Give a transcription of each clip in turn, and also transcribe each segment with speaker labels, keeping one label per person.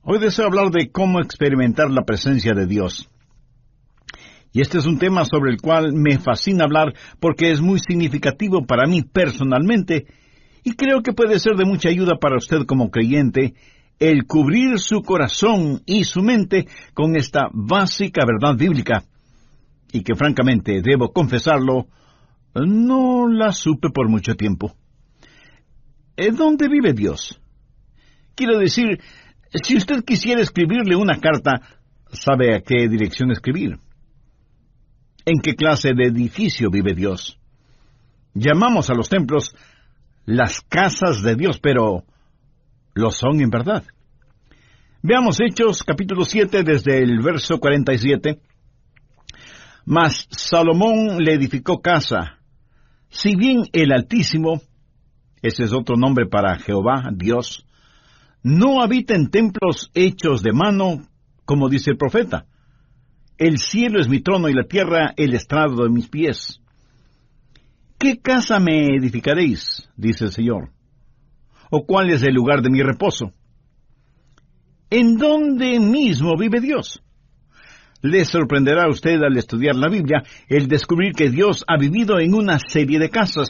Speaker 1: Hoy deseo hablar de cómo experimentar la presencia de Dios. Y este es un tema sobre el cual me fascina hablar porque es muy significativo para mí personalmente y creo que puede ser de mucha ayuda para usted como creyente el cubrir su corazón y su mente con esta básica verdad bíblica y que francamente, debo confesarlo, no la supe por mucho tiempo. ¿Dónde vive Dios? Quiero decir, si usted quisiera escribirle una carta, ¿sabe a qué dirección escribir? ¿En qué clase de edificio vive Dios? Llamamos a los templos las casas de Dios, pero ¿lo son en verdad? Veamos Hechos capítulo 7 desde el verso 47. Mas Salomón le edificó casa, si bien el Altísimo, ese es otro nombre para Jehová, Dios, no habita en templos hechos de mano, como dice el profeta. El cielo es mi trono y la tierra el estrado de mis pies. ¿Qué casa me edificaréis? Dice el Señor. ¿O cuál es el lugar de mi reposo? ¿En dónde mismo vive Dios? Le sorprenderá a usted al estudiar la Biblia el descubrir que Dios ha vivido en una serie de casas.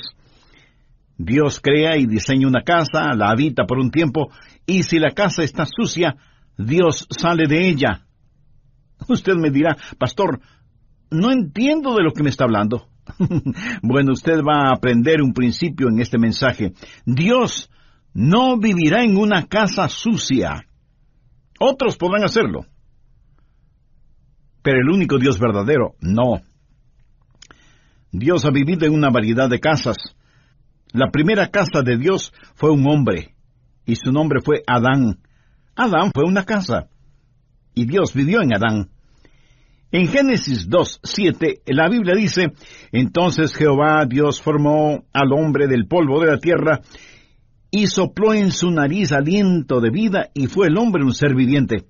Speaker 1: Dios crea y diseña una casa, la habita por un tiempo, y si la casa está sucia, Dios sale de ella. Usted me dirá, pastor, no entiendo de lo que me está hablando. Bueno, usted va a aprender un principio en este mensaje. Dios no vivirá en una casa sucia. Otros podrán hacerlo, pero el único Dios verdadero, no. Dios ha vivido en una variedad de casas. La primera casa de Dios fue un hombre, y su nombre fue Adán. Adán fue una casa, y Dios vivió en Adán. En Génesis 2:7, la Biblia dice, entonces Jehová Dios formó al hombre del polvo de la tierra, y sopló en su nariz aliento de vida, y fue el hombre un ser viviente.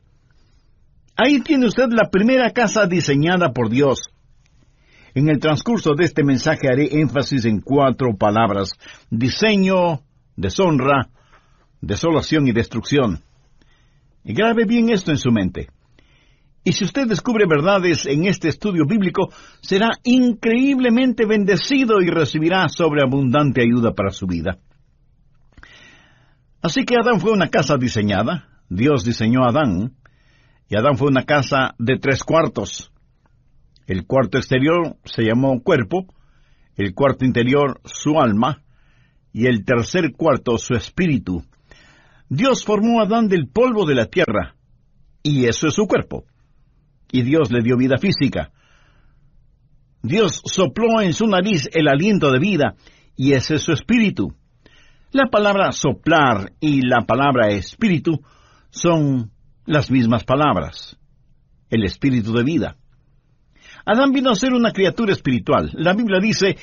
Speaker 1: Ahí tiene usted la primera casa diseñada por Dios. En el transcurso de este mensaje haré énfasis en 4 palabras: diseño, deshonra, desolación y destrucción. Y grabe bien esto en su mente. Y si usted descubre verdades en este estudio bíblico, será increíblemente bendecido y recibirá sobreabundante ayuda para su vida. Así que Adán fue una casa diseñada. Dios diseñó a Adán. Y Adán fue una casa de 3 cuartos. El cuarto exterior se llamó cuerpo, el cuarto interior su alma, y el tercer cuarto su espíritu. Dios formó a Adán del polvo de la tierra, y eso es su cuerpo. Y Dios le dio vida física. Dios sopló en su nariz el aliento de vida, y ese es su espíritu. La palabra soplar y la palabra espíritu son las mismas palabras, el espíritu de vida. Adán vino a ser una criatura espiritual. La Biblia dice,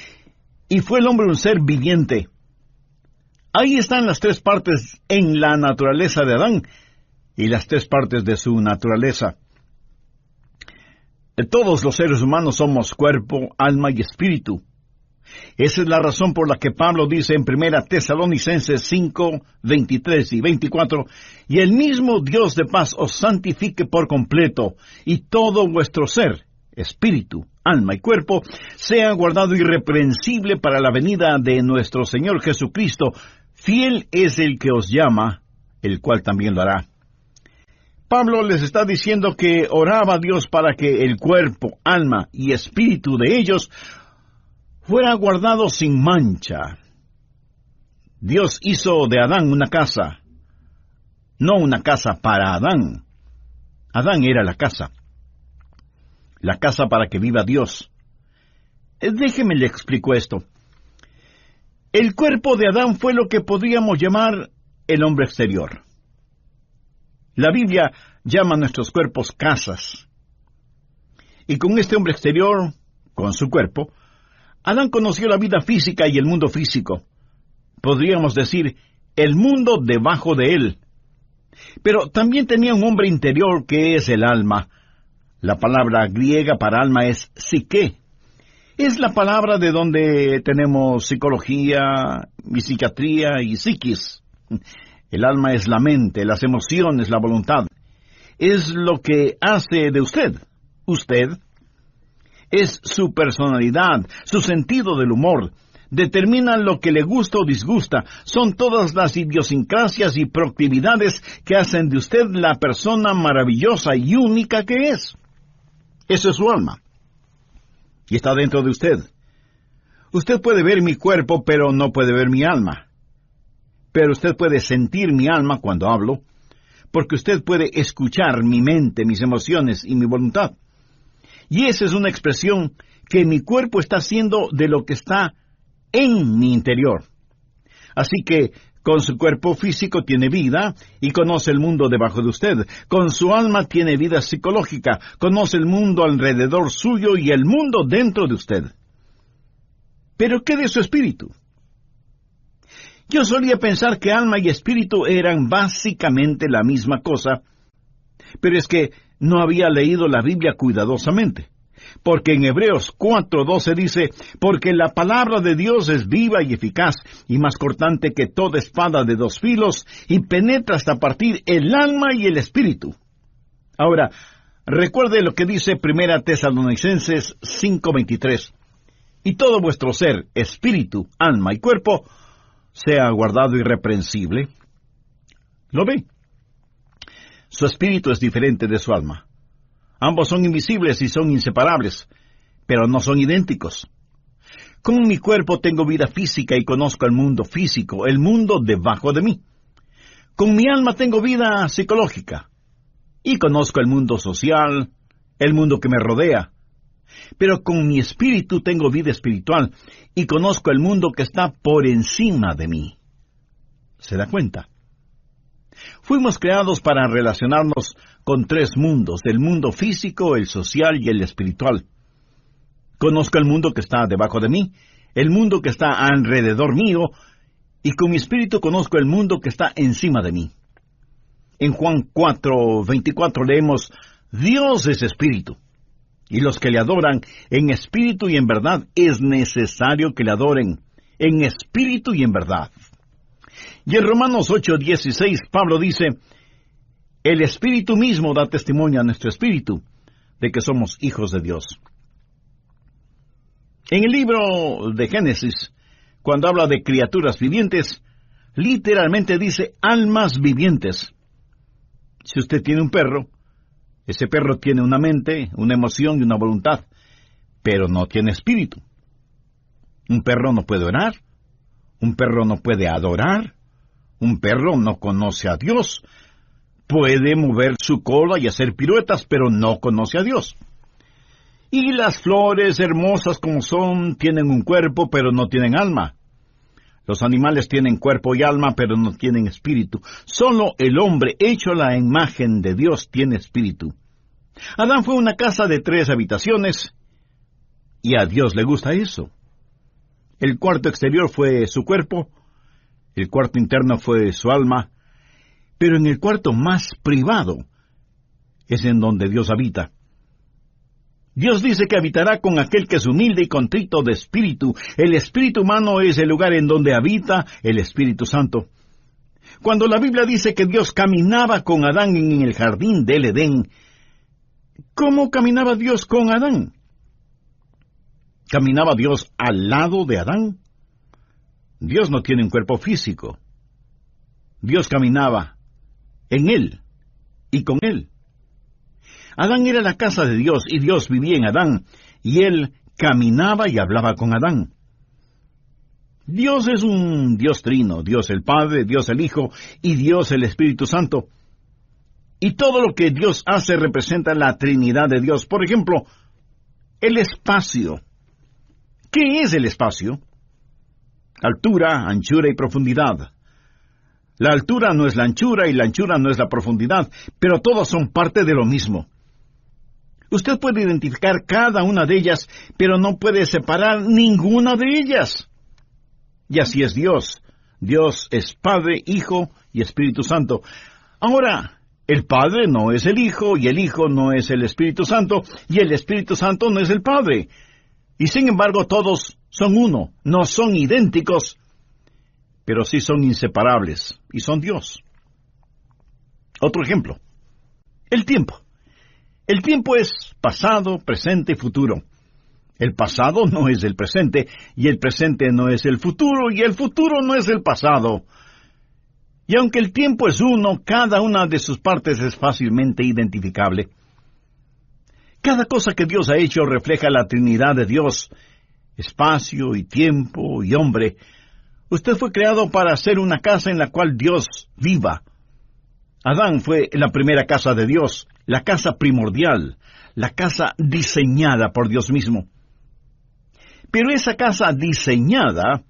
Speaker 1: y fue el hombre un ser viviente. Ahí están las 3 partes en la naturaleza de Adán y las 3 partes de su naturaleza. Todos los seres humanos somos cuerpo, alma y espíritu. Esa es la razón por la que Pablo dice en 1 Tesalonicenses 5, 23 y 24, y el mismo Dios de paz os santifique por completo, y todo vuestro ser, espíritu, alma y cuerpo, sea guardado irreprensible para la venida de nuestro Señor Jesucristo. Fiel es el que os llama, el cual también lo hará. Pablo les está diciendo que oraba a Dios para que el cuerpo, alma y espíritu de ellos fuera guardado sin mancha. Dios hizo de Adán una casa, no una casa para Adán. Adán era la casa para que viva Dios. Déjeme le explico esto. El cuerpo de Adán fue lo que podríamos llamar el hombre exterior. La Biblia llama a nuestros cuerpos casas. Y con este hombre exterior, con su cuerpo, Adán conoció la vida física y el mundo físico. Podríamos decir, el mundo debajo de él. Pero también tenía un hombre interior que es el alma. La palabra griega para alma es psique. Es la palabra de donde tenemos psicología, y psiquiatría y psiquis. El alma es la mente, las emociones, la voluntad. es lo que hace de usted. Usted es su personalidad, su sentido del humor. Determina lo que le gusta o disgusta. Son todas las idiosincrasias y proclividades que hacen de usted la persona maravillosa y única que es. Eso es su alma. Y está dentro de usted. Usted puede ver mi cuerpo, pero no puede ver mi alma. Pero usted puede sentir mi alma cuando hablo, porque usted puede escuchar mi mente, mis emociones y mi voluntad. Y esa es una expresión que mi cuerpo está haciendo de lo que está en mi interior. Así que con su cuerpo físico tiene vida y conoce el mundo debajo de usted. Con su alma tiene vida psicológica, conoce el mundo alrededor suyo y el mundo dentro de usted. ¿Pero qué de su espíritu? Yo solía pensar que alma y espíritu eran básicamente la misma cosa, pero es que no había leído la Biblia cuidadosamente. Porque en Hebreos 4:12 dice, porque la palabra de Dios es viva y eficaz, y más cortante que toda espada de dos filos, y penetra hasta partir el alma y el espíritu. Ahora, recuerde lo que dice 1 Tesalonicenses 5:23, y todo vuestro ser, espíritu, alma y cuerpo, sea guardado irreprensible. ¿Lo ve? Su espíritu es diferente de su alma. Ambos son invisibles y son inseparables, pero no son idénticos. Con mi cuerpo tengo vida física y conozco el mundo físico, el mundo debajo de mí. Con mi alma tengo vida psicológica y conozco el mundo social, el mundo que me rodea. Pero con mi espíritu tengo vida espiritual y conozco el mundo que está por encima de mí. ¿Se da cuenta? Fuimos creados para relacionarnos con tres mundos, el mundo físico, el social y el espiritual. Conozco el mundo que está debajo de mí, el mundo que está alrededor mío, y con mi espíritu conozco el mundo que está encima de mí. En Juan 4:24 leemos, Dios es espíritu, y los que le adoran en espíritu y en verdad es necesario que le adoren en espíritu y en verdad. Y en Romanos 8:16 Pablo dice, el Espíritu mismo da testimonio a nuestro espíritu de que somos hijos de Dios. En el libro de Génesis, cuando habla de criaturas vivientes, literalmente dice almas vivientes. Si usted tiene un perro, ese perro tiene una mente, una emoción y una voluntad, pero no tiene espíritu. Un perro no puede orar, un perro no puede adorar, un perro no conoce a Dios. Puede mover su cola y hacer piruetas, pero no conoce a Dios. Y las flores, hermosas como son, tienen un cuerpo, pero no tienen alma. Los animales tienen cuerpo y alma, pero no tienen espíritu. Solo el hombre, hecho a la imagen de Dios, tiene espíritu. Adán fue una casa de 3 habitaciones, y a Dios le gusta eso. El cuarto exterior fue su cuerpo, el cuarto interno fue su alma, pero en el cuarto más privado es en donde Dios habita. Dios dice que habitará con aquel que es humilde y contrito de espíritu. El espíritu humano es el lugar en donde habita el Espíritu Santo. Cuando la Biblia dice que Dios caminaba con Adán en el jardín del Edén, ¿cómo caminaba Dios con Adán? ¿Caminaba Dios al lado de Adán? Dios no tiene un cuerpo físico. Dios caminaba en él y con él. Adán era la casa de Dios y Dios vivía en Adán, y él caminaba y hablaba con Adán. Dios es un Dios trino, Dios el Padre, Dios el Hijo y Dios el Espíritu Santo. Y todo lo que Dios hace representa la Trinidad de Dios. Por ejemplo, el espacio. ¿Qué es el espacio? Altura, anchura y profundidad. La altura no es la anchura y la anchura no es la profundidad, pero todas son parte de lo mismo. Usted puede identificar cada una de ellas, pero no puede separar ninguna de ellas. Y así es Dios. Dios es Padre, Hijo y Espíritu Santo. Ahora, el Padre no es el Hijo, y el Hijo no es el Espíritu Santo, y el Espíritu Santo no es el Padre. Y sin embargo todos son uno, no son idénticos, pero sí son inseparables, y son Dios. Otro ejemplo. El tiempo. El tiempo es pasado, presente y futuro. El pasado no es el presente, y el presente no es el futuro, y el futuro no es el pasado. Y aunque el tiempo es uno, cada una de sus partes es fácilmente identificable. Cada cosa que Dios ha hecho refleja la Trinidad de Dios, espacio y tiempo y hombre. Usted fue creado para hacer una casa en la cual Dios viva. Adán fue la primera casa de Dios, la casa primordial, la casa diseñada por Dios mismo. Pero esa casa diseñada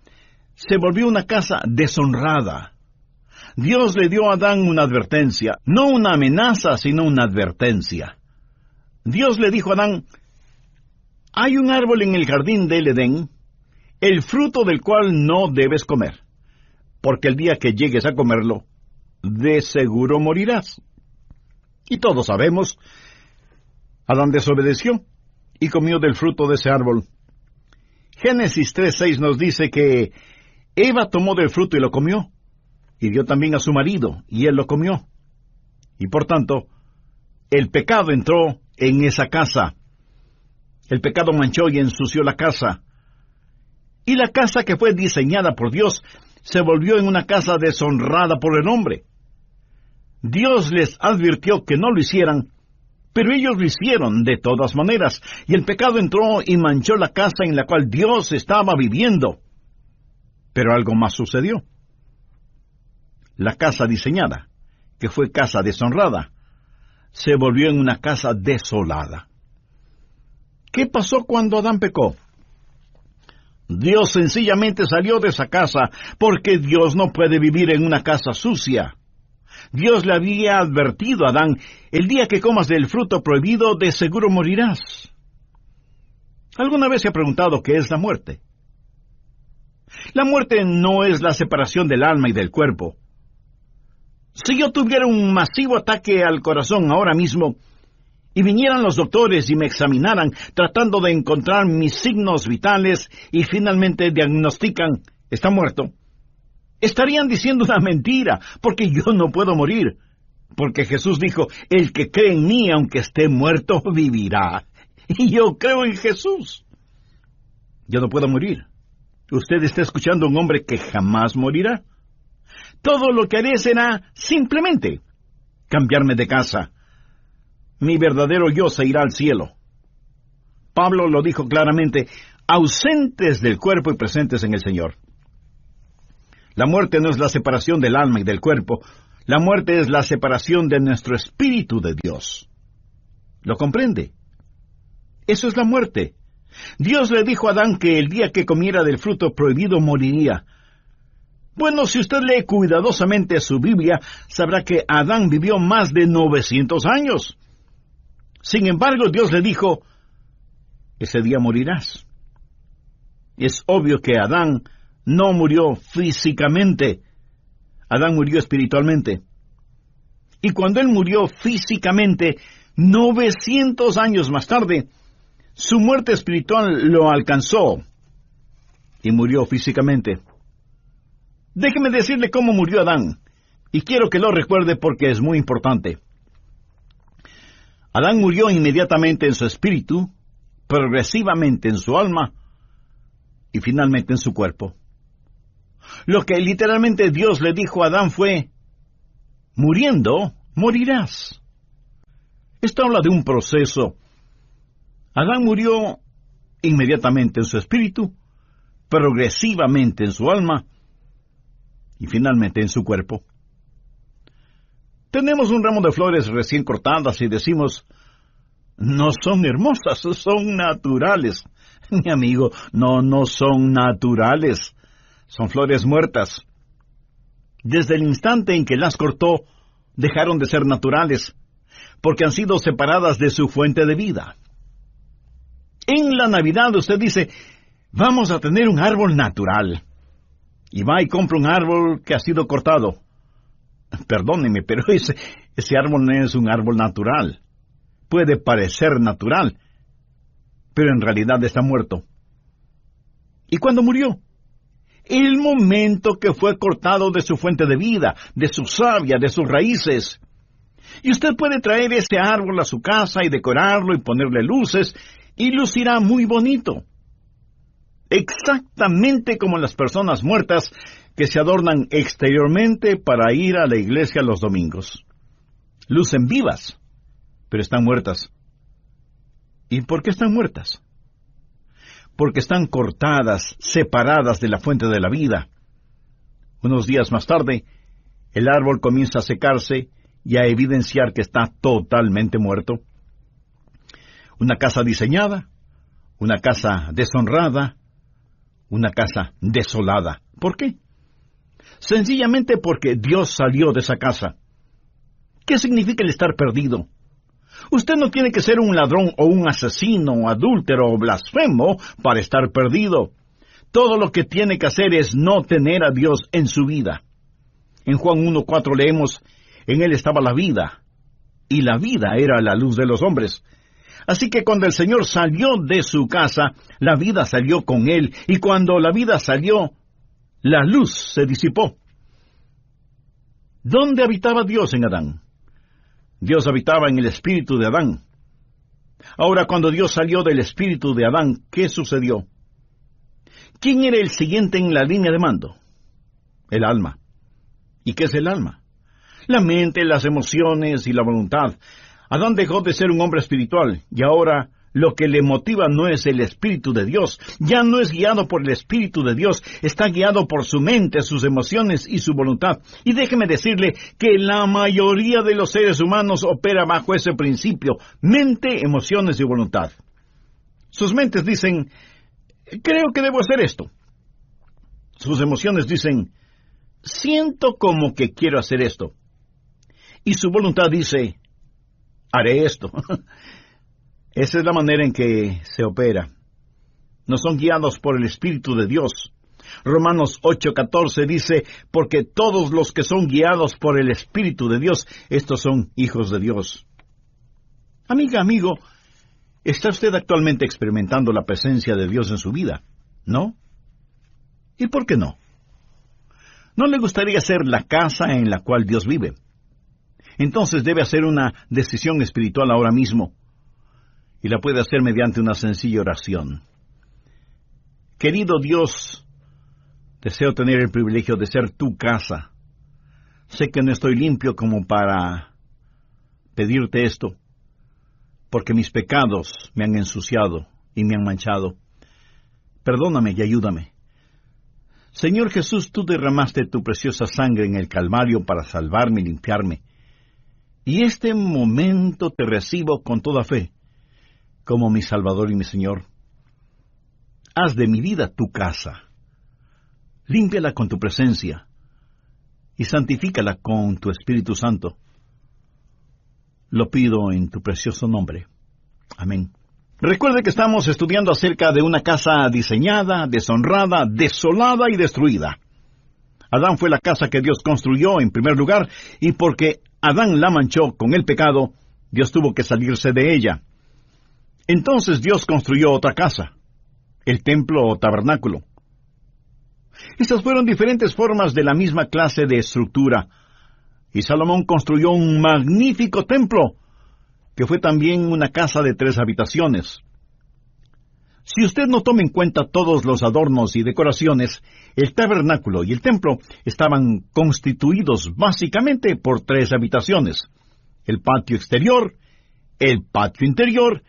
Speaker 1: se volvió una casa deshonrada. Dios le dio a Adán una advertencia, no una amenaza, sino una advertencia. Dios le dijo a Adán: hay un árbol en el jardín del Edén, el fruto del cual no debes comer, porque el día que llegues a comerlo, de seguro morirás. Y todos sabemos, Adán desobedeció y comió del fruto de ese árbol. Génesis 3:6 nos dice que Eva tomó del fruto y lo comió, y dio también a su marido, y él lo comió. Y por tanto, el pecado entró en esa casa. El pecado manchó y ensució la casa. Y la casa que fue diseñada por Dios se volvió en una casa deshonrada por el hombre. Dios les advirtió que no lo hicieran, pero ellos lo hicieron de todas maneras, y el pecado entró y manchó la casa en la cual Dios estaba viviendo. Pero algo más sucedió. La casa diseñada, que fue casa deshonrada, se volvió en una casa desolada. ¿Qué pasó cuando Adán pecó? Dios sencillamente salió de esa casa, porque Dios no puede vivir en una casa sucia. Dios le había advertido a Adán: el día que comas del fruto prohibido, de seguro morirás. ¿Alguna vez se ha preguntado qué es la muerte? La muerte no es la separación del alma y del cuerpo. Si yo tuviera un masivo ataque al corazón ahora mismo, y vinieran los doctores y me examinaran tratando de encontrar mis signos vitales y finalmente diagnostican: está muerto, estarían diciendo una mentira, porque yo no puedo morir. Porque Jesús dijo: el que cree en mí, aunque esté muerto, vivirá. Y yo creo en Jesús. Yo no puedo morir. Usted está escuchando a un hombre que jamás morirá. Todo lo que haré será simplemente cambiarme de casa. Mi verdadero yo se irá al cielo. Pablo lo dijo claramente: ausentes del cuerpo y presentes en el Señor. La muerte no es la separación del alma y del cuerpo. La muerte es la separación de nuestro espíritu de Dios. ¿Lo comprende? Eso es la muerte. Dios le dijo a Adán que el día que comiera del fruto prohibido moriría. Bueno, si usted lee cuidadosamente su Biblia, sabrá que Adán vivió más de 900 años. Sin embargo, Dios le dijo: ese día morirás. Es obvio que Adán no murió físicamente. Adán murió espiritualmente. Y cuando él murió físicamente, 900 años más tarde, su muerte espiritual lo alcanzó y murió físicamente. Déjeme decirle cómo murió Adán, y quiero que lo recuerde porque es muy importante. Adán murió inmediatamente en su espíritu, progresivamente en su alma y finalmente en su cuerpo. Lo que literalmente Dios le dijo a Adán fue: muriendo, morirás. Esto habla de un proceso. Adán murió inmediatamente en su espíritu, progresivamente en su alma y finalmente en su cuerpo. Tenemos un ramo de flores recién cortadas y decimos: no son hermosas, son naturales. Mi amigo, no son naturales. Son flores muertas. Desde el instante en que las cortó, dejaron de ser naturales, porque han sido separadas de su fuente de vida. En la Navidad usted dice: vamos a tener un árbol natural. Y va y compra un árbol que ha sido cortado. Perdóneme, pero ese árbol no es un árbol natural. Puede parecer natural, pero en realidad está muerto. ¿Y cuándo murió? El momento que fue cortado de su fuente de vida, de su savia, de sus raíces. Y usted puede traer ese árbol a su casa y decorarlo y ponerle luces, y lucirá muy bonito. Exactamente como las personas muertas que se adornan exteriormente para ir a la iglesia los domingos. Lucen vivas, pero están muertas. ¿Y por qué están muertas? Porque están cortadas, separadas de la fuente de la vida. Unos días más tarde, el árbol comienza a secarse y a evidenciar que está totalmente muerto. Una casa diseñada, una casa deshonrada, una casa desolada. ¿Por qué? Sencillamente porque Dios salió de esa casa. ¿Qué significa el estar perdido? Usted no tiene que ser un ladrón o un asesino, o adúltero o blasfemo para estar perdido. Todo lo que tiene que hacer es no tener a Dios en su vida. En Juan 1:4 leemos, en Él estaba la vida, y la vida era la luz de los hombres. Así que cuando el Señor salió de su casa, la vida salió con Él, y cuando la vida salió, la luz se disipó. ¿Dónde habitaba Dios en Adán? Dios habitaba en el espíritu de Adán. Ahora, cuando Dios salió del espíritu de Adán, ¿qué sucedió? ¿Quién era el siguiente en la línea de mando? El alma. ¿Y qué es el alma? La mente, las emociones y la voluntad. Adán dejó de ser un hombre espiritual, y ahora lo que le motiva no es el Espíritu de Dios. Ya no es guiado por el Espíritu de Dios, está guiado por su mente, sus emociones y su voluntad. Y déjeme decirle que la mayoría de los seres humanos opera bajo ese principio: mente, emociones y voluntad. Sus mentes dicen, creo que debo hacer esto. Sus emociones dicen, siento como que quiero hacer esto. Y su voluntad dice, haré esto. Esa es la manera en que se opera. No son guiados por el Espíritu de Dios. Romanos 8:14 dice, porque todos los que son guiados por el Espíritu de Dios, estos son hijos de Dios. Amiga, amigo, ¿está usted actualmente experimentando la presencia de Dios en su vida? ¿No? ¿Y por qué no? ¿No le gustaría ser la casa en la cual Dios vive? Entonces debe hacer una decisión espiritual ahora mismo. Y la puede hacer mediante una sencilla oración. Querido Dios, deseo tener el privilegio de ser tu casa. Sé que no estoy limpio como para pedirte esto, porque mis pecados me han ensuciado y me han manchado. Perdóname y ayúdame. Señor Jesús, tú derramaste tu preciosa sangre en el Calvario para salvarme y limpiarme. Y este momento te recibo con toda fe, como mi Salvador y mi Señor. Haz de mi vida tu casa. Límpiala con tu presencia y santifícala con tu Espíritu Santo. Lo pido en tu precioso nombre. Amén. Recuerde que estamos estudiando acerca de una casa diseñada, deshonrada, desolada y destruida. Adán fue la casa que Dios construyó en primer lugar, y porque Adán la manchó con el pecado, Dios tuvo que salirse de ella. Entonces Dios construyó otra casa, el templo o tabernáculo. Estas fueron diferentes formas de la misma clase de estructura, y Salomón construyó un magnífico templo, que fue también una casa de 3 habitaciones. Si usted no toma en cuenta todos los adornos y decoraciones, el tabernáculo y el templo estaban constituidos básicamente por 3 habitaciones: el patio exterior, el patio interior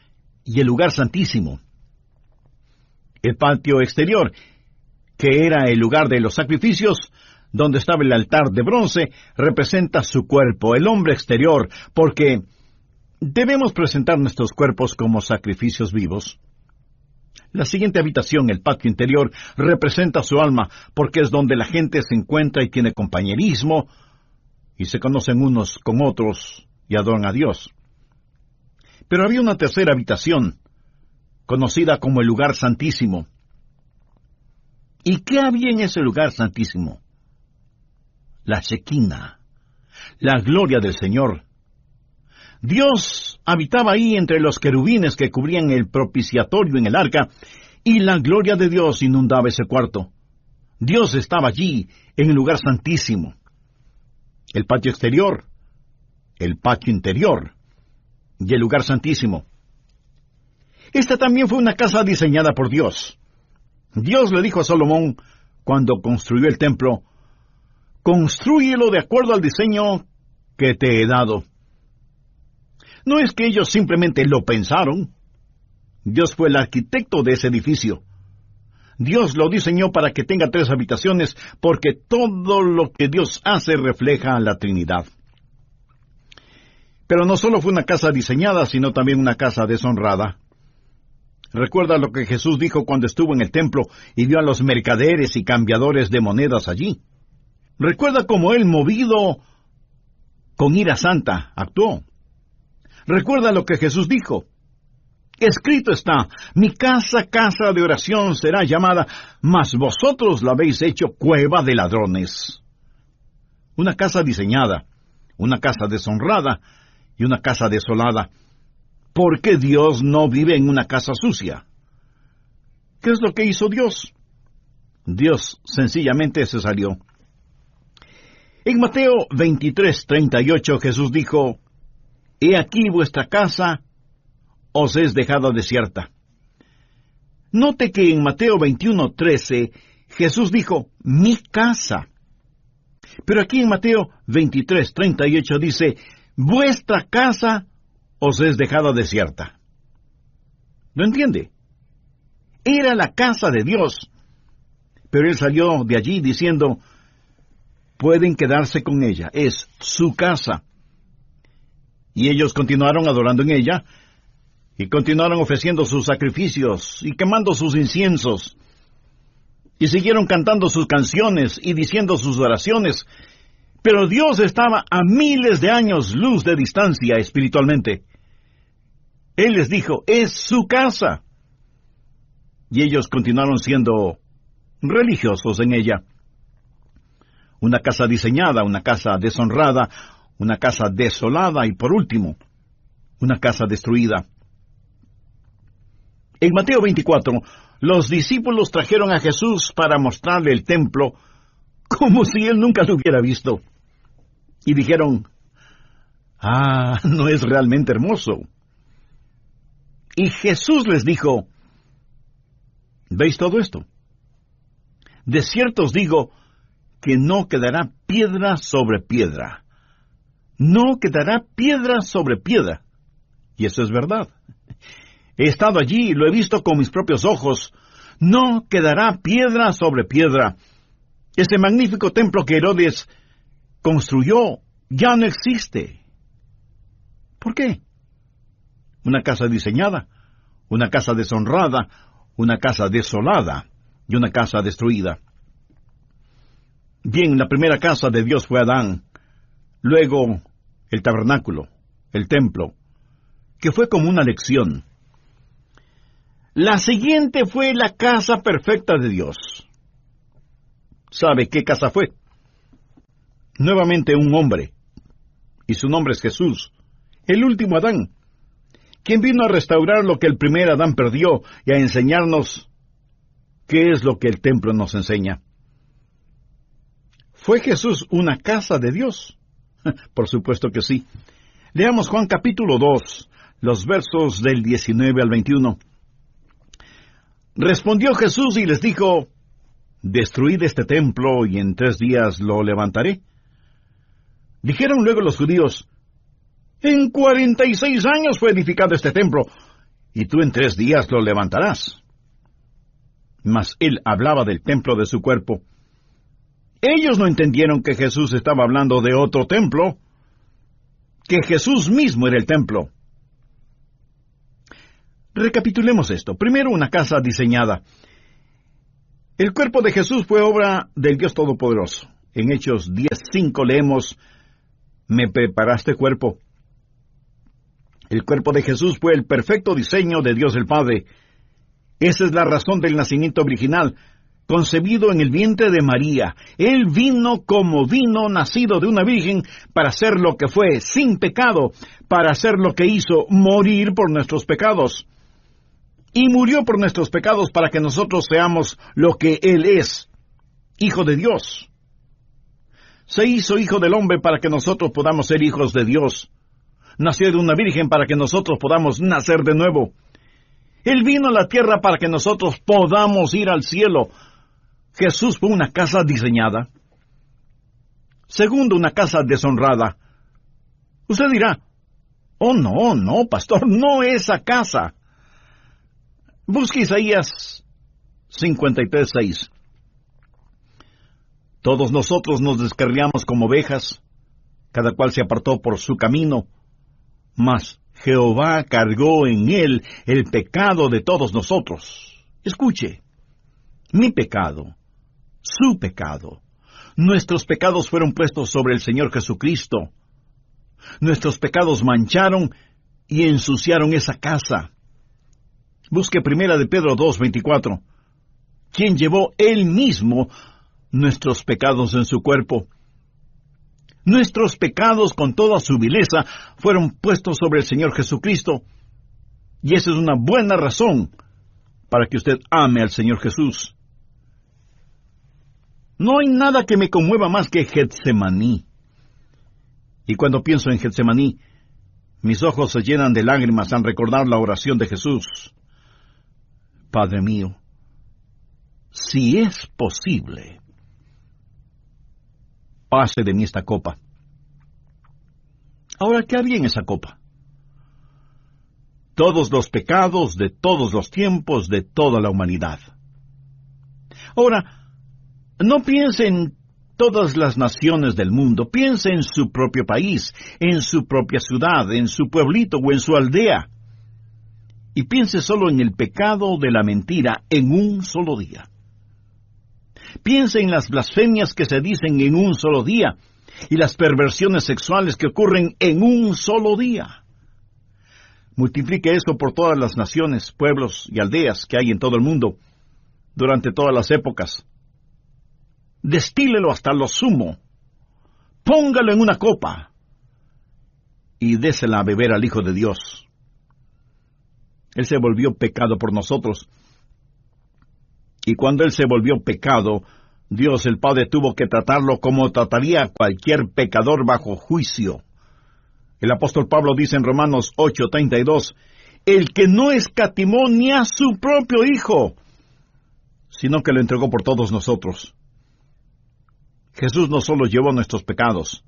Speaker 1: y el lugar santísimo. El patio exterior, que era el lugar de los sacrificios, donde estaba el altar de bronce, representa su cuerpo, el hombre exterior, porque debemos presentar nuestros cuerpos como sacrificios vivos. La siguiente habitación, el patio interior, representa su alma, porque es donde la gente se encuentra y tiene compañerismo, y se conocen unos con otros y adoran a Dios. Pero había una tercera habitación, conocida como el lugar santísimo. ¿Y qué había en ese lugar santísimo? La Shekinah, la gloria del Señor. Dios habitaba ahí entre los querubines que cubrían el propiciatorio en el arca, y la gloria de Dios inundaba ese cuarto. Dios estaba allí, en el lugar santísimo. El patio exterior el patio interior y el lugar santísimo. Esta también fue una casa diseñada por Dios. Dios le dijo a Salomón, cuando construyó el templo, «Constrúyelo de acuerdo al diseño que te he dado». No es que ellos simplemente lo pensaron. Dios fue el arquitecto de ese edificio. Dios lo diseñó para que tenga 3 habitaciones, porque todo lo que Dios hace refleja a la Trinidad. Pero no solo fue una casa diseñada, sino también una casa deshonrada. Recuerda lo que Jesús dijo cuando estuvo en el templo y vio a los mercaderes y cambiadores de monedas allí. Recuerda cómo él, movido con ira santa, actuó. Recuerda lo que Jesús dijo. Escrito está, mi casa, casa de oración será llamada, mas vosotros la habéis hecho cueva de ladrones. Una casa diseñada, una casa deshonrada y una casa desolada. ¿Por qué Dios no vive en una casa sucia? ¿Qué es lo que hizo Dios? Dios sencillamente se salió. En Mateo 23:38 Jesús dijo, «He aquí vuestra casa os es dejada desierta». Note que en Mateo 21:13 Jesús dijo, «mi casa». Pero aquí en Mateo 23:38 dice, «vuestra casa os es dejada desierta». ¿No entiende? Era la casa de Dios. Pero él salió de allí diciendo, «pueden quedarse con ella, es su casa». Y ellos continuaron adorando en ella, y continuaron ofreciendo sus sacrificios, y quemando sus inciensos, y siguieron cantando sus canciones, y diciendo sus oraciones, pero Dios estaba a miles de años luz de distancia espiritualmente. Él les dijo, es su casa. Y ellos continuaron siendo religiosos en ella. Una casa diseñada, una casa deshonrada, una casa desolada y, por último, una casa destruida. En Mateo 24, los discípulos trajeron a Jesús para mostrarle el templo como si él nunca lo hubiera visto. Y dijeron, no es realmente hermoso. Y Jesús les dijo, ¿veis todo esto? De cierto os digo que no quedará piedra sobre piedra. No quedará piedra sobre piedra. Y eso es verdad. He estado allí y lo he visto con mis propios ojos. No quedará piedra sobre piedra. Ese magnífico templo que Herodes construyó ya no existe. ¿Por qué? Una casa diseñada, una casa deshonrada, una casa desolada y una casa destruida. Bien, la primera casa de Dios fue Adán, luego el tabernáculo, el templo, que fue como una lección. La siguiente fue la casa perfecta de Dios. ¿Sabe qué casa fue? Nuevamente un hombre, y su nombre es Jesús, el último Adán, quien vino a restaurar lo que el primer Adán perdió y a enseñarnos qué es lo que el templo nos enseña. ¿Fue Jesús una casa de Dios? Por supuesto que sí. Leamos Juan capítulo 2, los versos del 19 al 21. Respondió Jesús y les dijo, «Destruid este templo y en 3 días lo levantaré». Dijeron luego los judíos, «En 46 años fue edificado este templo, y tú en 3 días lo levantarás». Mas él hablaba del templo de su cuerpo. Ellos no entendieron que Jesús estaba hablando de otro templo, que Jesús mismo era el templo. Recapitulemos esto. Primero, una casa diseñada. El cuerpo de Jesús fue obra del Dios Todopoderoso. En Hechos 10:5 leemos, «Me preparaste cuerpo». El cuerpo de Jesús fue el perfecto diseño de Dios el Padre. Esa es la razón del nacimiento original, concebido en el vientre de María. Él vino como vino, nacido de una virgen, para hacer lo que fue, sin pecado, para hacer lo que hizo, morir por nuestros pecados. Y murió por nuestros pecados para que nosotros seamos lo que Él es, Hijo de Dios. Se hizo hijo del hombre para que nosotros podamos ser hijos de Dios. Nació de una virgen para que nosotros podamos nacer de nuevo. Él vino a la tierra para que nosotros podamos ir al cielo. Jesús fue una casa diseñada. Segundo, una casa deshonrada. Usted dirá, oh no, pastor, no esa casa. Busque Isaías 53:6. Todos nosotros nos descarriamos como ovejas, cada cual se apartó por su camino, mas Jehová cargó en él el pecado de todos nosotros. Escuche, mi pecado, su pecado, nuestros pecados fueron puestos sobre el Señor Jesucristo. Nuestros pecados mancharon y ensuciaron esa casa. Busque 1 de Pedro 2:24, quien llevó él mismo nuestros pecados en su cuerpo. Nuestros pecados con toda su vileza fueron puestos sobre el Señor Jesucristo, y esa es una buena razón para que usted ame al Señor Jesús. No hay nada que me conmueva más que Getsemaní. Y cuando pienso en Getsemaní, mis ojos se llenan de lágrimas al recordar la oración de Jesús. Padre mío, si es posible, pase de mí esta copa. Ahora, ¿qué había en esa copa? Todos los pecados de todos los tiempos de toda la humanidad. Ahora, no piense en todas las naciones del mundo, piense en su propio país, en su propia ciudad, en su pueblito o en su aldea. Y piense solo en el pecado de la mentira en un solo día. Piense en las blasfemias que se dicen en un solo día y las perversiones sexuales que ocurren en un solo día. Multiplique eso por todas las naciones, pueblos y aldeas que hay en todo el mundo durante todas las épocas. Destílelo hasta lo sumo. Póngalo en una copa y désela a beber al Hijo de Dios. Él se volvió pecado por nosotros. Y cuando Él se volvió pecado, Dios el Padre tuvo que tratarlo como trataría a cualquier pecador bajo juicio. El apóstol Pablo dice en Romanos 8:32, el que no escatimó ni a su propio Hijo, sino que lo entregó por todos nosotros. Jesús no solo llevó nuestros pecados,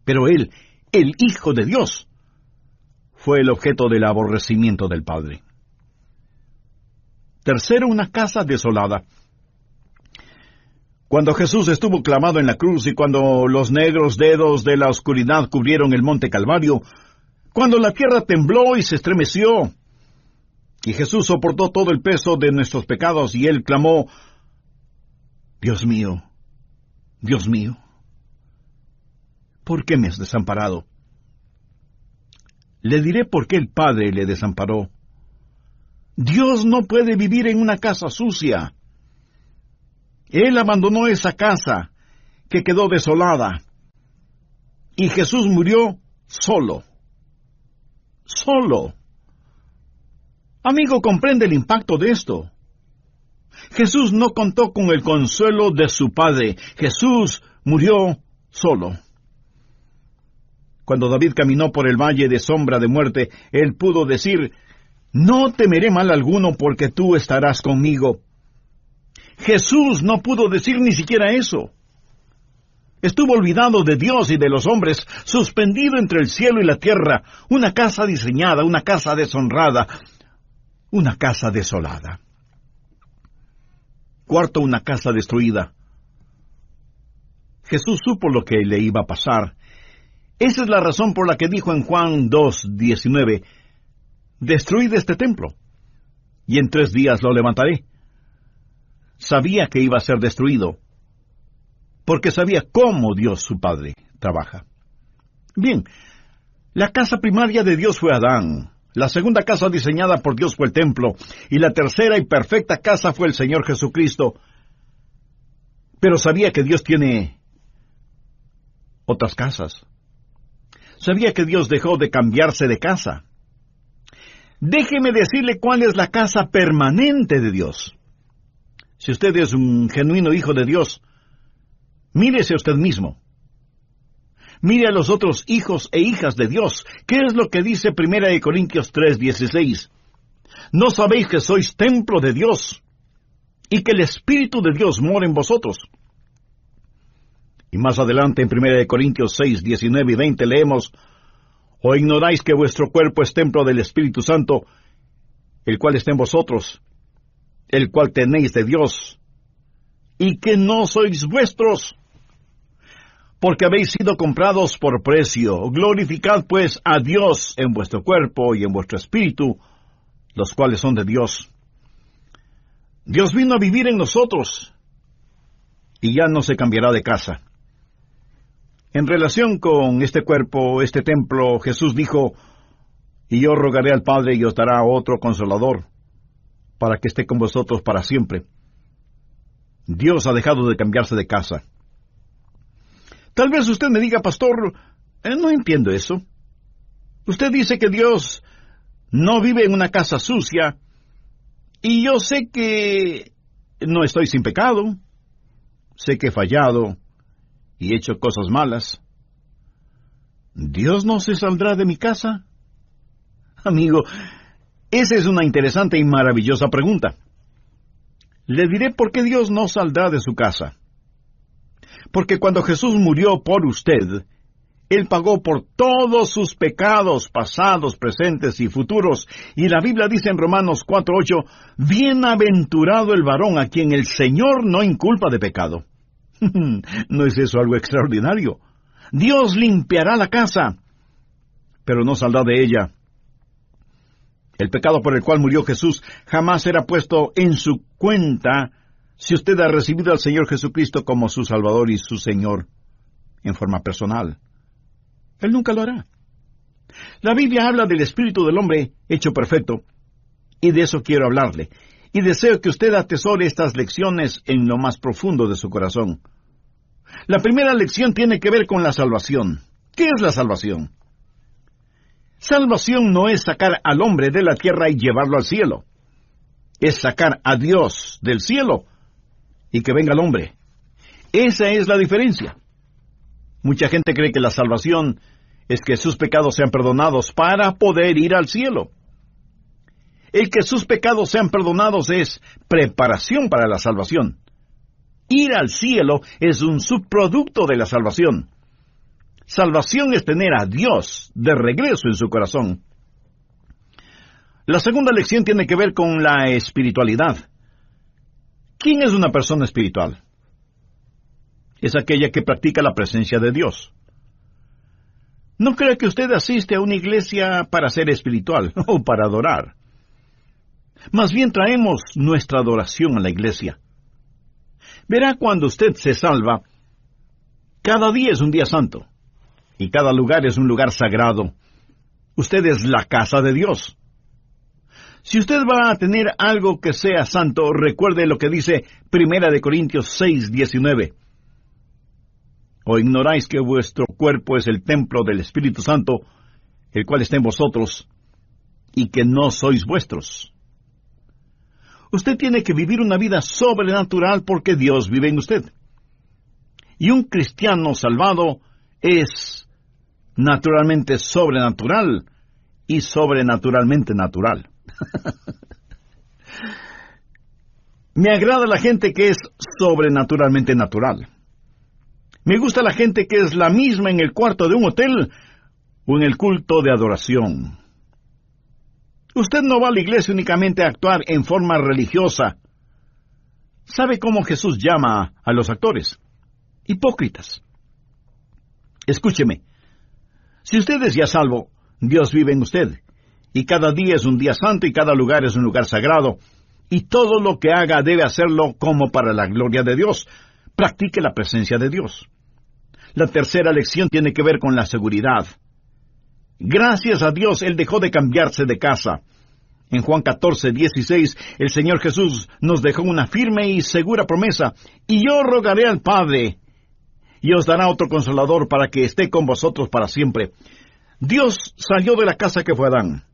Speaker 1: pero Él, el Hijo de Dios, fue el objeto del aborrecimiento del Padre. Tercero, una casa desolada. Cuando Jesús estuvo clavado en la cruz y cuando los negros dedos de la oscuridad cubrieron el monte Calvario, cuando la tierra tembló y se estremeció, y Jesús soportó todo el peso de nuestros pecados, y Él clamó, Dios mío, ¿por qué me has desamparado? Le diré por qué el Padre le desamparó. Dios no puede vivir en una casa sucia. Él abandonó esa casa que quedó desolada. Y Jesús murió solo. Solo. Amigo, comprende el impacto de esto. Jesús no contó con el consuelo de su Padre. Jesús murió solo. Cuando David caminó por el valle de sombra de muerte, él pudo decir, no temeré mal alguno porque tú estarás conmigo. Jesús no pudo decir ni siquiera eso. Estuvo olvidado de Dios y de los hombres, suspendido entre el cielo y la tierra, una casa diseñada, una casa deshonrada, una casa desolada. Cuarto, una casa destruida. Jesús supo lo que le iba a pasar. Esa es la razón por la que dijo en Juan 2:19, destruid este templo, y en 3 días lo levantaré. Sabía que iba a ser destruido, porque sabía cómo Dios su Padre trabaja. Bien, la casa primaria de Dios fue Adán, la segunda casa diseñada por Dios fue el templo, y la tercera y perfecta casa fue el Señor Jesucristo. Pero sabía que Dios tiene otras casas. Sabía que Dios dejó de cambiarse de casa. Déjeme decirle cuál es la casa permanente de Dios. Si usted es un genuino hijo de Dios, mírese a usted mismo. Mire a los otros hijos e hijas de Dios. ¿Qué es lo que dice 1 Corintios 3:16? ¿No sabéis que sois templo de Dios y que el Espíritu de Dios mora en vosotros? Y más adelante en 1 Corintios 6:19 y 20 leemos: ¿O ignoráis que vuestro cuerpo es templo del Espíritu Santo, el cual está en vosotros, el cual tenéis de Dios, y que no sois vuestros? Porque habéis sido comprados por precio. Glorificad pues a Dios en vuestro cuerpo y en vuestro espíritu, los cuales son de Dios. Dios vino a vivir en nosotros, y ya no se cambiará de casa. En relación con este cuerpo, este templo, Jesús dijo: y yo rogaré al Padre y os dará otro Consolador, para que esté con vosotros para siempre. Dios ha dejado de cambiarse de casa. Tal vez usted me diga: pastor, no entiendo eso. Usted dice que Dios no vive en una casa sucia, y yo sé que no estoy sin pecado, sé que he fallado y he hecho cosas malas. ¿Dios no se saldrá de mi casa? Amigo, esa es una interesante y maravillosa pregunta. Le diré por qué Dios no saldrá de su casa. Porque cuando Jesús murió por usted, Él pagó por todos sus pecados pasados, presentes y futuros. Y la Biblia dice en Romanos 4:8, bienaventurado el varón a quien el Señor no inculpa de pecado. ¿No es eso algo extraordinario? Dios limpiará la casa, pero no saldrá de ella. El pecado por el cual murió Jesús jamás será puesto en su cuenta si usted ha recibido al Señor Jesucristo como su Salvador y su Señor en forma personal. Él nunca lo hará. La Biblia habla del espíritu del hombre hecho perfecto, y de eso quiero hablarle. Y deseo que usted atesore estas lecciones en lo más profundo de su corazón. La primera lección tiene que ver con la salvación. ¿Qué es la salvación? Salvación no es sacar al hombre de la tierra y llevarlo al cielo. Es sacar a Dios del cielo y que venga el hombre. Esa es la diferencia. Mucha gente cree que la salvación es que sus pecados sean perdonados para poder ir al cielo. El que sus pecados sean perdonados es preparación para la salvación. Ir al cielo es un subproducto de la salvación. Salvación es tener a Dios de regreso en su corazón. La segunda lección tiene que ver con la espiritualidad. ¿Quién es una persona espiritual? Es aquella que practica la presencia de Dios. No crea que usted asiste a una iglesia para ser espiritual o para adorar. Más bien traemos nuestra adoración a la iglesia. Verá, cuando usted se salva, cada día es un día santo, y cada lugar es un lugar sagrado. Usted es la casa de Dios. Si usted va a tener algo que sea santo, recuerde lo que dice 1 Corintios 6:19. ¿O ignoráis que vuestro cuerpo es el templo del Espíritu Santo, el cual está en vosotros, y que no sois vuestros? Usted tiene que vivir una vida sobrenatural porque Dios vive en usted. Y un cristiano salvado es naturalmente sobrenatural y sobrenaturalmente natural. Me agrada la gente que es sobrenaturalmente natural. Me gusta la gente que es la misma en el cuarto de un hotel o en el culto de adoración. Usted no va a la iglesia únicamente a actuar en forma religiosa. ¿Sabe cómo Jesús llama a los actores? Hipócritas. Escúcheme. Si usted es ya salvo, Dios vive en usted. Y cada día es un día santo y cada lugar es un lugar sagrado. Y todo lo que haga debe hacerlo como para la gloria de Dios. Practique la presencia de Dios. La tercera lección tiene que ver con la seguridad. Gracias a Dios, Él dejó de cambiarse de casa. En Juan 14:16, el Señor Jesús nos dejó una firme y segura promesa. Y yo rogaré al Padre, y os dará otro Consolador para que esté con vosotros para siempre. Dios salió de la casa que fue Adán.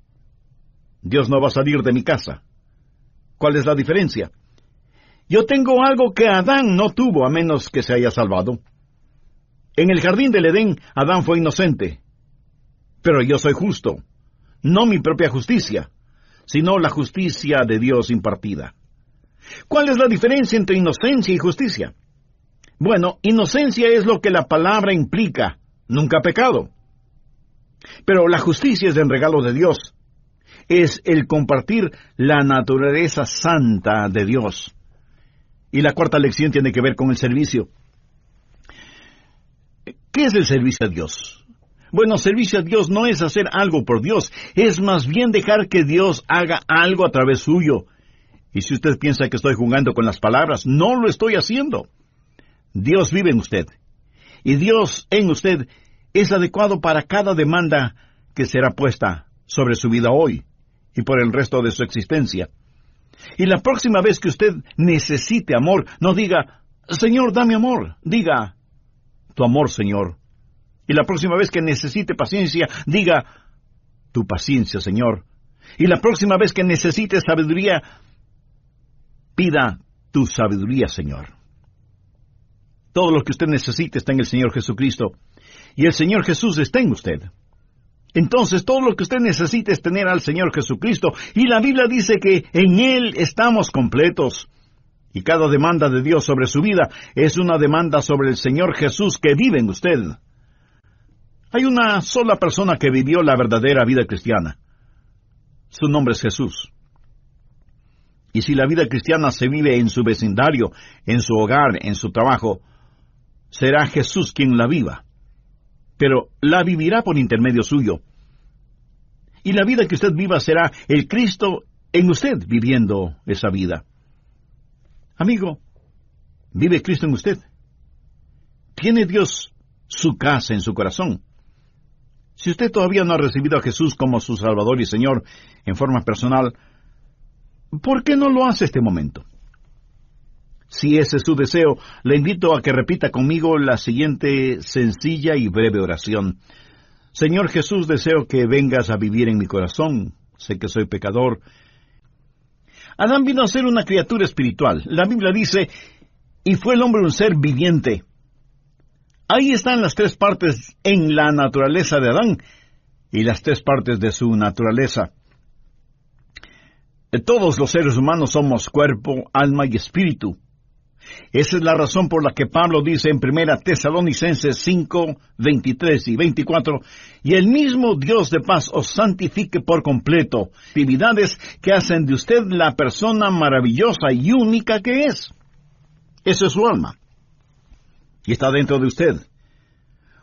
Speaker 1: Dios no va a salir de mi casa. ¿Cuál es la diferencia? Yo tengo algo que Adán no tuvo a menos que se haya salvado. En el jardín del Edén, Adán fue inocente. Pero yo soy justo, no mi propia justicia, sino la justicia de Dios impartida. ¿Cuál es la diferencia entre inocencia y justicia? Bueno, inocencia es lo que la palabra implica, nunca pecado. Pero la justicia es el regalo de Dios. Es el compartir la naturaleza santa de Dios. Y la cuarta lección tiene que ver con el servicio. ¿Qué es el servicio a Dios? Bueno, servicio a Dios no es hacer algo por Dios, es más bien dejar que Dios haga algo a través suyo. Y si usted piensa que estoy jugando con las palabras, no lo estoy haciendo. Dios vive en usted, y Dios en usted es adecuado para cada demanda que será puesta sobre su vida hoy y por el resto de su existencia. Y la próxima vez que usted necesite amor, no diga, Señor, dame amor. Diga, tu amor, Señor. Y la próxima vez que necesite paciencia, diga, tu paciencia, Señor. Y la próxima vez que necesite sabiduría, pida tu sabiduría, Señor. Todo lo que usted necesite está en el Señor Jesucristo, y el Señor Jesús está en usted. Entonces, todo lo que usted necesita es tener al Señor Jesucristo, y la Biblia dice que en Él estamos completos. Y cada demanda de Dios sobre su vida es una demanda sobre el Señor Jesús que vive en usted. Hay una sola persona que vivió la verdadera vida cristiana. Su nombre es Jesús. Y si la vida cristiana se vive en su vecindario, en su hogar, en su trabajo, será Jesús quien la viva. Pero la vivirá por intermedio suyo. Y la vida que usted viva será el Cristo en usted viviendo esa vida. Amigo, ¿vive Cristo en usted? ¿Tiene Dios su casa en su corazón? Si usted todavía no ha recibido a Jesús como su Salvador y Señor en forma personal, ¿por qué no lo hace este momento? Si ese es su deseo, le invito a que repita conmigo la siguiente sencilla y breve oración. Señor Jesús, deseo que vengas a vivir en mi corazón. Sé que soy pecador. Adán vino a ser una criatura espiritual. La Biblia dice, y fue el hombre un ser viviente. Ahí están las tres partes en la naturaleza de Adán y las tres partes de su naturaleza. Todos los seres humanos somos cuerpo, alma y espíritu. Esa es la razón por la que Pablo dice en 1 Tesalonicenses 5, 23 y 24, y el mismo Dios de paz os santifique por completo, actividades que hacen de usted la persona maravillosa y única que es. Eso es su alma. Y está dentro de usted.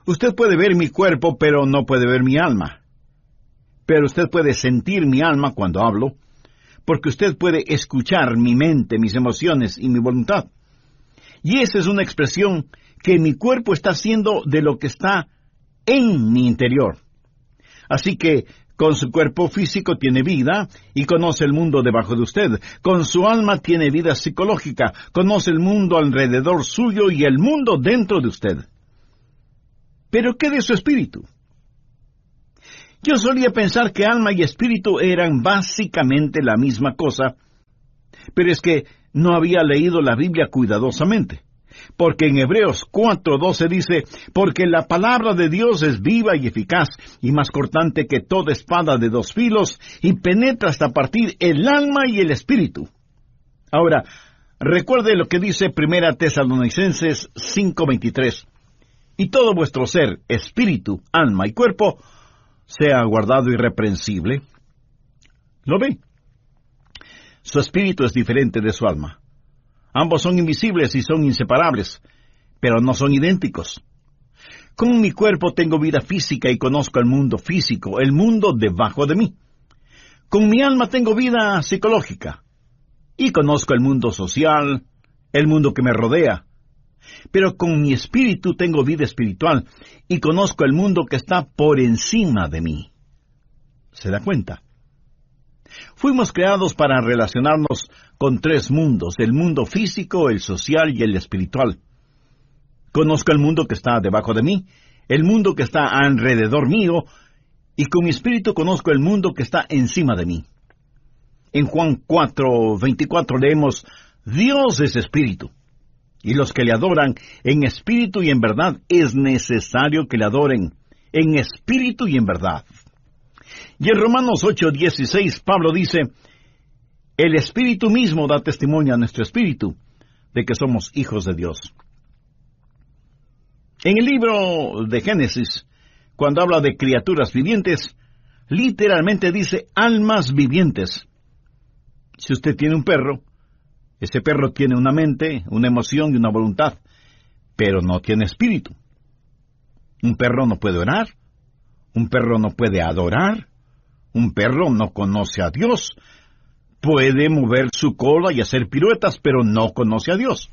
Speaker 1: Usted puede ver mi cuerpo, pero no puede ver mi alma. Pero usted puede sentir mi alma cuando hablo, porque usted puede escuchar mi mente, mis emociones y mi voluntad. Y esa es una expresión que mi cuerpo está haciendo de lo que está en mi interior. Así que con su cuerpo físico tiene vida y conoce el mundo debajo de usted. Con su alma tiene vida psicológica, conoce el mundo alrededor suyo y el mundo dentro de usted. ¿Pero qué de su espíritu? Yo solía pensar que alma y espíritu eran básicamente la misma cosa, pero es que no había leído la Biblia cuidadosamente. Porque en Hebreos 4:12 dice, porque la palabra de Dios es viva y eficaz, y más cortante que toda espada de dos filos, y penetra hasta partir el alma y el espíritu. Ahora, recuerde lo que dice 1 Tesalonicenses 5:23, y todo vuestro ser, espíritu, alma y cuerpo, sea guardado irreprensible. ¿Lo ve? Su espíritu es diferente de su alma. Ambos son invisibles y son inseparables, pero no son idénticos. Con mi cuerpo tengo vida física y conozco el mundo físico, el mundo debajo de mí. Con mi alma tengo vida psicológica y conozco el mundo social, el mundo que me rodea. Pero con mi espíritu tengo vida espiritual y conozco el mundo que está por encima de mí. ¿Se da cuenta? Fuimos creados para relacionarnos con tres mundos, el mundo físico, el social y el espiritual. Conozco el mundo que está debajo de mí, el mundo que está alrededor mío, y con mi espíritu conozco el mundo que está encima de mí. En Juan 4:24 leemos, Dios es espíritu, Y los que le adoran en espíritu y en verdad, es necesario que le adoren en espíritu y en verdad. Y en Romanos 8:16, Pablo dice, el Espíritu mismo da testimonio a nuestro espíritu de que somos hijos de Dios. En el libro de Génesis, cuando habla de criaturas vivientes, literalmente dice almas vivientes. Si usted tiene un perro, ese perro tiene una mente, una emoción y una voluntad, pero no tiene espíritu. Un perro no puede orar, un perro no puede adorar, un perro no conoce a Dios. Puede mover su cola y hacer piruetas, pero no conoce a Dios.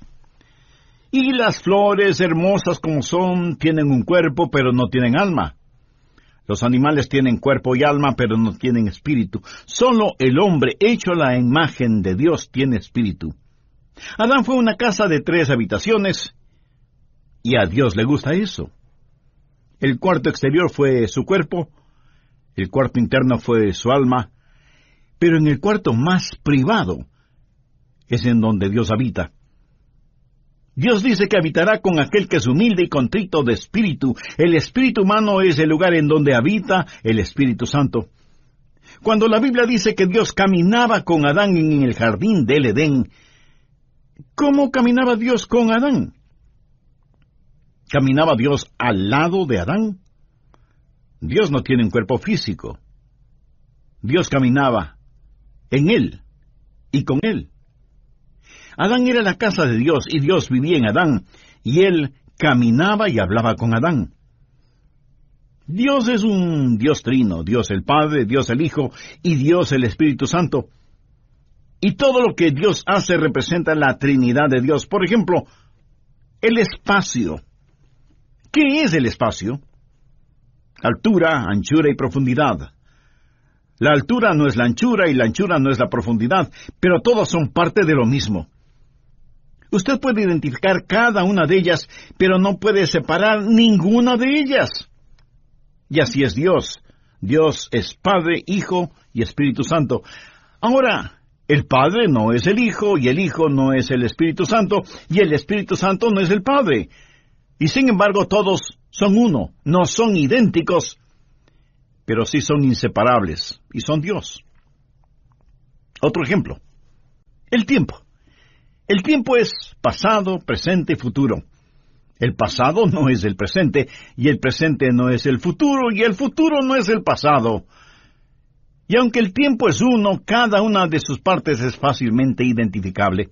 Speaker 1: Y las flores, hermosas como son, tienen un cuerpo, pero no tienen alma. Los animales tienen cuerpo y alma, pero no tienen espíritu. Solo el hombre, hecho a la imagen de Dios, tiene espíritu. Adán fue una casa de 3 habitaciones, y a Dios le gusta eso. El cuarto exterior fue su cuerpo, el cuarto interno fue su alma, pero en el cuarto más privado es en donde Dios habita. Dios dice que habitará con aquel que es humilde y contrito de espíritu. El espíritu humano es el lugar en donde habita el Espíritu Santo. Cuando la Biblia dice que Dios caminaba con Adán en el jardín del Edén, ¿cómo caminaba Dios con Adán? ¿Caminaba Dios al lado de Adán? Dios no tiene un cuerpo físico. Dios caminaba en él y con él. Adán era la casa de Dios y Dios vivía en Adán, y él caminaba y hablaba con Adán. Dios es un Dios trino, Dios el Padre, Dios el Hijo y Dios el Espíritu Santo. Y todo lo que Dios hace representa la Trinidad de Dios. Por ejemplo, el espacio. ¿Qué es el espacio? Altura, anchura y profundidad. La altura no es la anchura y la anchura no es la profundidad, pero todas son parte de lo mismo. Usted puede identificar cada una de ellas, pero no puede separar ninguna de ellas. Y así es Dios. Dios es Padre, Hijo y Espíritu Santo. Ahora, el Padre no es el Hijo, y el Hijo no es el Espíritu Santo, y el Espíritu Santo no es el Padre. Y sin embargo todos son uno, no son idénticos, pero sí son inseparables, y son Dios. Otro ejemplo, el tiempo. El tiempo es pasado, presente y futuro. El pasado no es el presente, y el presente no es el futuro, y el futuro no es el pasado. Y aunque el tiempo es uno, cada una de sus partes es fácilmente identificable.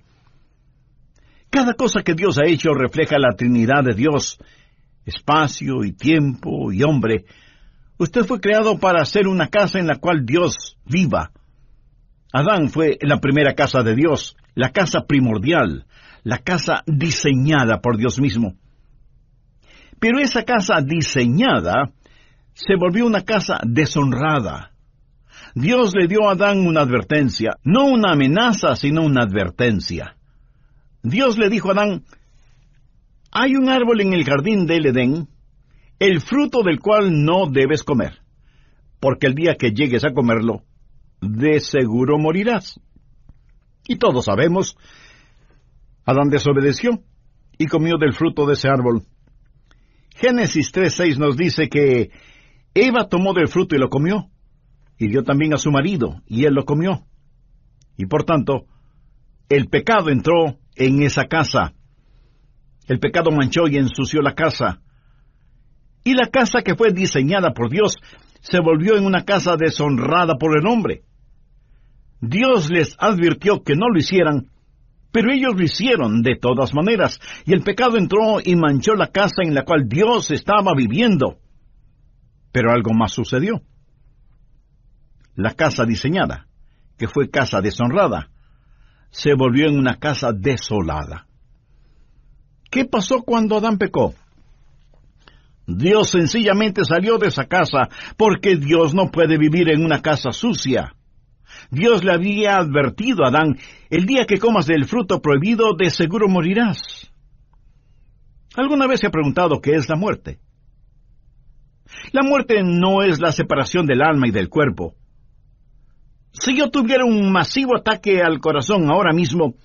Speaker 1: Cada cosa que Dios ha hecho refleja la Trinidad de Dios, espacio y tiempo y hombre. Usted fue creado para hacer una casa en la cual Dios viva. Adán fue la primera casa de Dios, la casa primordial, la casa diseñada por Dios mismo. Pero esa casa diseñada se volvió una casa deshonrada. Dios le dio a Adán una advertencia, no una amenaza, sino una advertencia. Dios le dijo a Adán, hay un árbol en el jardín del Edén, el fruto del cual no debes comer, porque el día que llegues a comerlo, de seguro morirás. Y todos sabemos, Adán desobedeció y comió del fruto de ese árbol. Génesis 3:6 nos dice que Eva tomó del fruto y lo comió, y dio también a su marido, y él lo comió. Y por tanto, el pecado entró en esa casa. El pecado manchó y ensució la casa. Y la casa que fue diseñada por Dios se volvió en una casa deshonrada por el hombre. Dios les advirtió que no lo hicieran, pero ellos lo hicieron de todas maneras, y el pecado entró y manchó la casa en la cual Dios estaba viviendo. Pero algo más sucedió. La casa diseñada, que fue casa deshonrada, se volvió en una casa desolada. ¿Qué pasó cuando Adán pecó? Dios sencillamente salió de esa casa, porque Dios no puede vivir en una casa sucia. Dios le había advertido a Adán, el día que comas del fruto prohibido, de seguro morirás. ¿Alguna vez se ha preguntado qué es la muerte? La muerte no es la separación del alma y del cuerpo. Si yo tuviera un masivo ataque al corazón ahora mismo,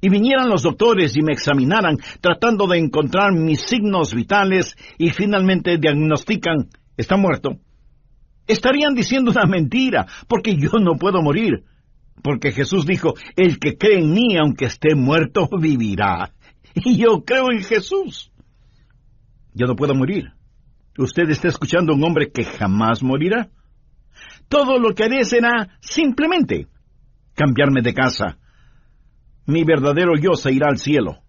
Speaker 1: y vinieran los doctores y me examinaran tratando de encontrar mis signos vitales y finalmente diagnostican, está muerto, estarían diciendo una mentira, porque yo no puedo morir. Porque Jesús dijo, el que cree en mí, aunque esté muerto, vivirá. Y yo creo en Jesús. Yo no puedo morir. Usted está escuchando a un hombre que jamás morirá. Todo lo que haré será simplemente cambiarme de casa. Mi verdadero yo se irá al cielo.